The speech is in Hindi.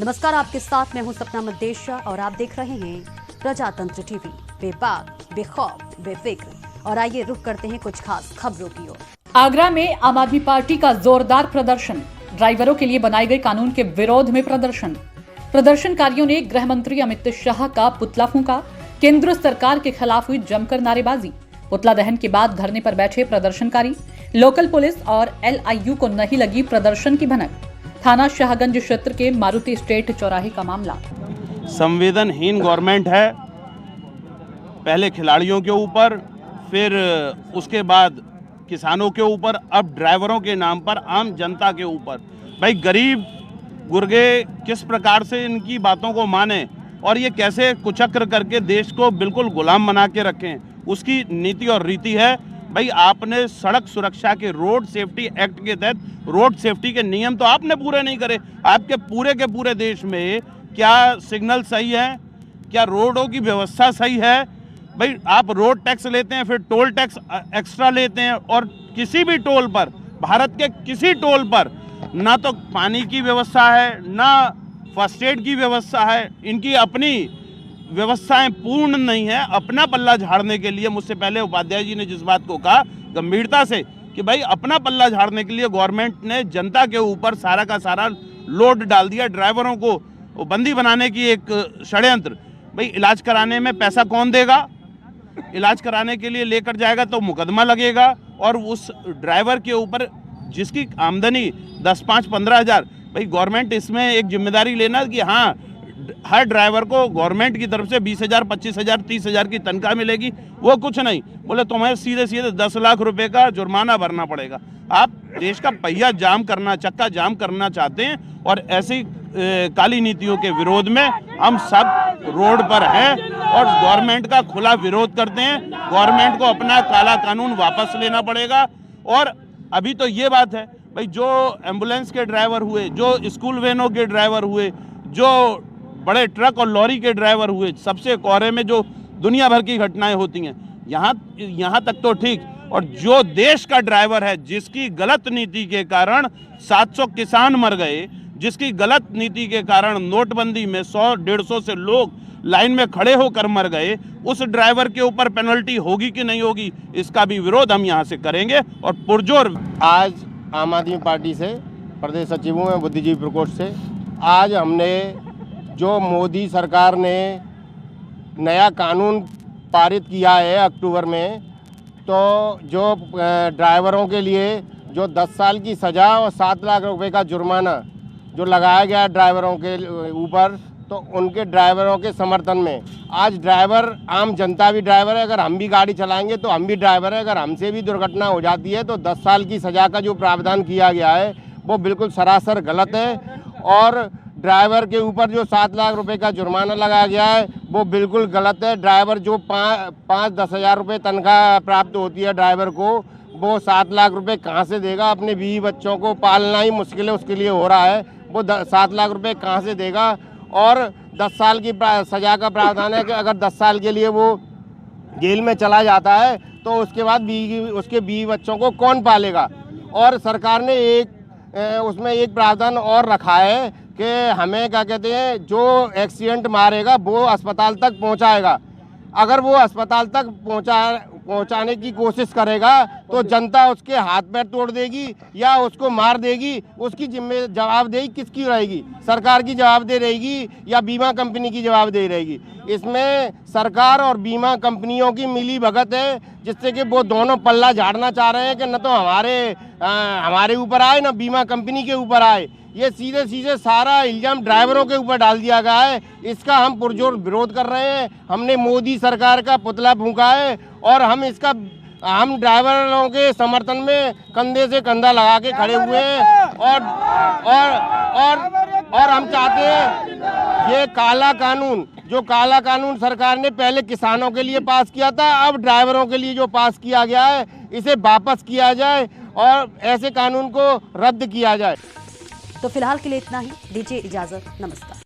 नमस्कार, आपके साथ मैं हूं सपना मदेशा और आप देख रहे हैं प्रजातंत्र टीवी। बेबाक, बेखौफ, बेफिक्र। और आइए रुख करते हैं कुछ खास खबरों की ओर। आगरा में आम आदमी पार्टी का जोरदार प्रदर्शन। ड्राइवरों के लिए बनाए गए कानून के विरोध में प्रदर्शन। प्रदर्शनकारियों ने गृह मंत्री अमित शाह का पुतला फूंका। केंद्र सरकार के खिलाफ हुई जमकर नारेबाजी। पुतला दहन के बाद धरने पर बैठे प्रदर्शनकारी। लोकल पुलिस और LIU को नहीं लगी प्रदर्शन की भनक। थाना शाहगंज क्षेत्र के मारुति स्टेट चौराहे का मामला। संवेदनहीन गवर्नमेंट है, पहले खिलाड़ियों के ऊपर, फिर उसके बाद किसानों के ऊपर, अब ड्राइवरों के नाम पर आम जनता के ऊपर। भाई गरीब गुर्गे किस प्रकार से इनकी बातों को माने और ये कैसे कुचक्र करके देश को बिल्कुल गुलाम बना के रखें, उसकी नीति और रीति है। भाई आपने सड़क सुरक्षा के रोड सेफ्टी एक्ट के तहत रोड सेफ्टी के नियम तो आपने पूरे नहीं करे। आपके पूरे देश में क्या सिग्नल सही है, क्या रोडों की व्यवस्था सही है? भाई आप रोड टैक्स लेते हैं, फिर टोल टैक्स एक्स्ट्रा लेते हैं और किसी भी टोल पर, भारत के किसी टोल पर ना तो पानी की व्यवस्था है, ना फर्स्ट एड की व्यवस्था है। इनकी अपनी व्यवस्थाएं पूर्ण नहीं है। अपना पल्ला झाड़ने के लिए, मुझसे पहले उपाध्याय जी ने जिस बात को कहा गंभीरता से कि भाई अपना पल्ला झाड़ने के लिए गवर्नमेंट ने जनता के ऊपर सारा का सारा लोड डाल दिया, ड्राइवरों को बंदी बनाने की एक षड्यंत्र। भाई इलाज कराने में पैसा कौन देगा? इलाज कराने के लिए लेकर जाएगा तो मुकदमा लगेगा और उस ड्राइवर के ऊपर जिसकी आमदनी 10, 5, 15 हज़ार, भाई गवर्नमेंट इसमें एक जिम्मेदारी लेना कि हाँ हर ड्राइवर को गवर्नमेंट की तरफ से 20,000, 25,000, 30,000 की तनख्वाह मिलेगी। वो कुछ नहीं, बोले तुम्हें सीधे 10 लाख रुपए का जुर्माना भरना पड़ेगा। आप देश का पहिया जाम करना, चक्का जाम करना चाहते हैं और ऐसी काली नीतियों के विरोध में हम सब रोड पर हैं और गवर्नमेंट का खुला विरोध करते हैं। गवर्नमेंट को अपना काला कानून वापस लेना पड़ेगा। और अभी तो ये बात है भाई, जो एम्बुलेंस के ड्राइवर हुए, जो स्कूल वैनों के ड्राइवर हुए, जो बड़े ट्रक और लॉरी के ड्राइवर हुए, सबसे कोहरे में जो दुनिया भर की घटनाएं होती हैं, यहाँ तक तो ठीक। और जो देश का ड्राइवर है जिसकी गलत नीति के कारण 700 किसान मर गए, जिसकी गलत नीति के कारण नोटबंदी में 100-150 से लोग लाइन में खड़े होकर मर गए, उस ड्राइवर के ऊपर पेनल्टी होगी कि नहीं होगी, इसका भी विरोध हम यहाँ से करेंगे और पुरजोर। आज आम आदमी पार्टी से प्रदेश सचिव हूँ मैं, बुद्धिजीवी प्रकोष्ठ से। आज हमने जो मोदी सरकार ने नया कानून पारित किया है अक्टूबर में, तो जो ड्राइवरों के लिए जो 10 साल की सज़ा और 7 लाख रुपए का जुर्माना जो लगाया गया ड्राइवरों के ऊपर, तो उनके ड्राइवरों के समर्थन में आज ड्राइवर, आम जनता भी ड्राइवर है। अगर हम भी गाड़ी चलाएंगे तो हम भी ड्राइवर है। अगर हमसे भी दुर्घटना हो जाती है तो 10 साल की सज़ा का जो प्रावधान किया गया है वो बिल्कुल सरासर गलत है। और ड्राइवर के ऊपर जो 7 लाख रुपए का जुर्माना लगाया गया है वो बिल्कुल गलत है। ड्राइवर जो 5-10 हज़ार रुपये तनख्वाह प्राप्त होती है ड्राइवर को, वो 7 लाख रुपए कहाँ से देगा? अपने बीवी बच्चों को पालना ही मुश्किल है उसके लिए हो रहा है, वो 7 लाख रुपए कहाँ से देगा? और 10 साल की सज़ा का प्रावधान है कि अगर 10 साल के लिए वो जेल में चला जाता है तो उसके बाद उसके बीवी बच्चों को कौन पालेगा? और सरकार ने उसमें एक प्रावधान और रखा है कि हमें क्या कहते हैं, जो एक्सीडेंट मारेगा वो अस्पताल तक पहुंचाएगा। अगर वो अस्पताल तक पहुंचाने की कोशिश करेगा तो जनता उसके हाथ पैर तोड़ देगी या उसको मार देगी। उसकी जवाबदेही किसकी रहेगी? सरकार की जवाबदेही रहेगी या बीमा कंपनी की जवाबदेही रहेगी? इसमें सरकार और बीमा कंपनियों की मिली भगत है, जिससे कि वो दोनों पल्ला झाड़ना चाह रहे हैं कि न तो हमारे ऊपर आए, न बीमा कंपनी के ऊपर आए। ये सीधे सारा इल्जाम ड्राइवरों के ऊपर डाल दिया गया है। इसका हम पुरजोर विरोध कर रहे हैं। हमने मोदी सरकार का पुतला फूंका है और हम ड्राइवरों के समर्थन में कंधे से कंधा लगा के खड़े हुए हैं। और हम चाहते हैं ये काला कानून सरकार ने पहले किसानों के लिए पास किया था, अब ड्राइवरों के लिए जो पास किया गया है इसे वापस किया जाए और ऐसे कानून को रद्द किया जाए। तो फिलहाल के लिए इतना ही, दीजिए इजाजत। नमस्कार।